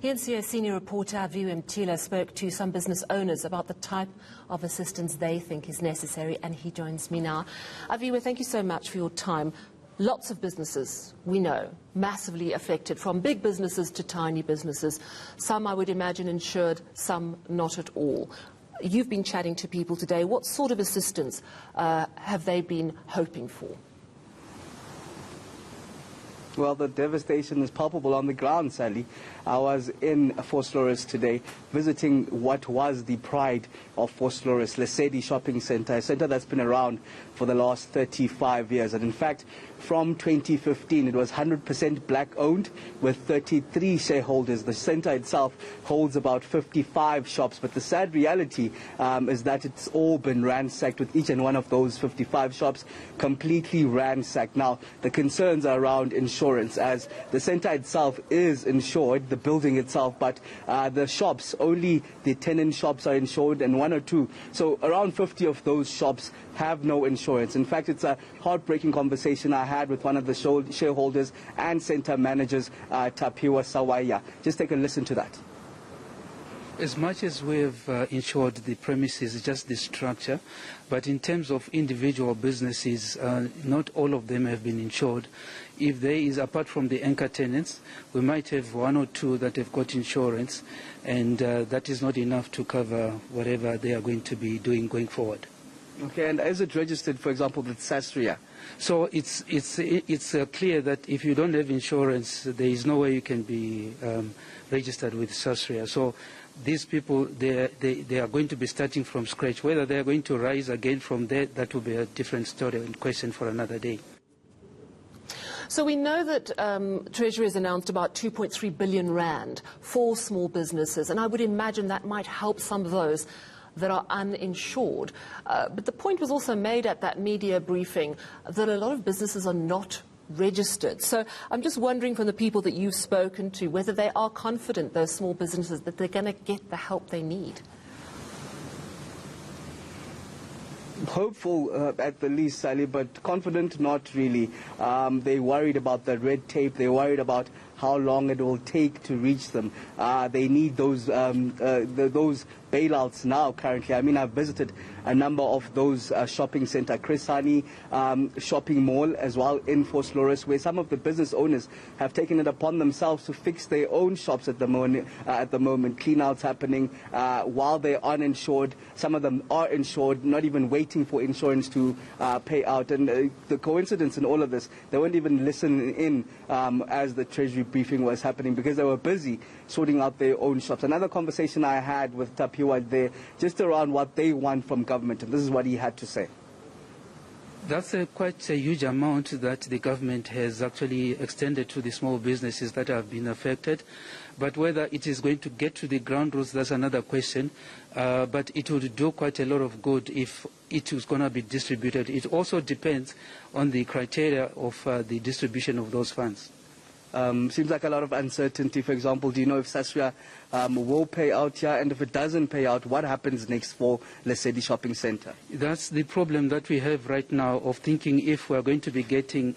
eNCA senior reporter Aviwe Mtila spoke to some business owners about the type of assistance they think is necessary, and he joins me now. Aviwe, thank you so much for your time. Lots of businesses, we know, massively affected, from big businesses to tiny businesses. Some, I would imagine, insured, some not at all. You've been chatting to people today. What sort of assistance have they been hoping for? Well, the devastation is palpable on the ground, Sally. I was in Vosloorus today, visiting what was the pride of Vosloorus, Lesedi Shopping Centre, a centre that's been around for the last 35 years. And in fact, from 2015, it was 100% black-owned with 33 shareholders. The centre itself holds about 55 shops, but the sad reality is that it's all been ransacked, with each and one of those 55 shops completely ransacked. Now, the concerns are around insurance, as the centre itself is insured, the building itself, but the shops, only the tenant shops are insured, and one or two. So around 50 of those shops have no insurance. In fact, it's a heartbreaking conversation I had with one of the shareholders and centre managers, Tapiwa Sawaya. Just take a listen to that. As much as we've insured the premises, just the structure, but in terms of individual businesses, not all of them have been insured. If there is, apart from the eNCA tenants, we might have one or two that have got insurance, and that is not enough to cover whatever they are going to be doing going forward. Okay, and is it registered, for example, with SASRIA? So it's clear that if you don't have insurance, there is no way you can be registered with SASRIA. So these people, they are going to be starting from scratch. Whether they are going to rise again from there, that will be a different story and question for another day. So we know that Treasury has announced about 2.3 billion rand for small businesses, and I would imagine that might help some of those that are uninsured. But the point was also made at that media briefing that a lot of businesses are not registered. So I'm just wondering, from the people that you've spoken to, whether they are confident, those small businesses, that they're going to get the help they need. Hopeful at the least, Sally, but confident not really. They're worried about the red tape. They're worried about how long it will take to reach them. They need those bailouts now currently. I mean, I've visited a number of those shopping centre, Chris Hani shopping mall as well in Vosloorus, where some of the business owners have taken it upon themselves to fix their own shops at the moment. Clean-outs happening while they're uninsured. Some of them are insured, not even waiting for insurance to pay out. And the coincidence in all of this, they weren't even listening in as the Treasury briefing was happening, because they were busy sorting out their own shops. Another conversation I had with Tapiwa there, just around what they want from government, and this is what he had to say. That's quite a huge amount that the government has actually extended to the small businesses that have been affected. But whether it is going to get to the ground roots, that's another question. But it would do quite a lot of good if it was going to be distributed. It also depends on the criteria of the distribution of those funds. Seems like a lot of uncertainty. For example, do you know if SASRIA will pay out here? And if it doesn't pay out, what happens next for Lesedi Shopping Centre? That's the problem that we have right now, of thinking if we're going to be getting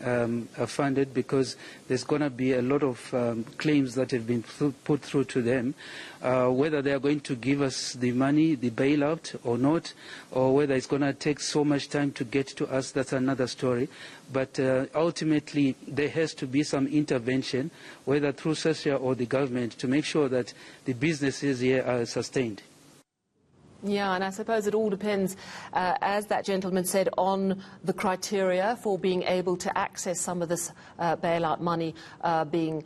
funded, because there's going to be a lot of claims that have been put through to them. Whether they are going to give us the money, the bailout, or not, or whether it's going to take so much time to get to us, that's another story. But ultimately, there has to be some intervention, whether through SASRIA or the government, to make sure that the businesses here are sustained. Yeah, and I suppose it all depends, as that gentleman said, on the criteria for being able to access some of this bailout money being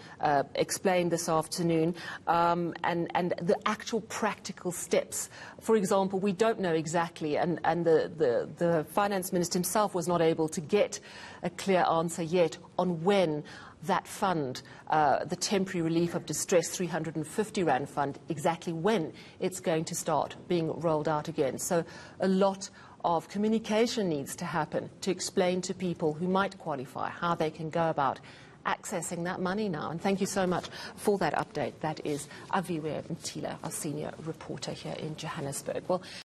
explained this afternoon, and the actual practical steps. For example, we don't know exactly, and the finance minister himself was not able to get a clear answer yet on when that fund, the temporary relief of distress 350 rand fund, exactly when it's going to start being rolled out again. So a lot of communication needs to happen to explain to people who might qualify how they can go about accessing that money now. And thank you so much for that update. That is Aviwe Mtila, our senior reporter here in Johannesburg. Well,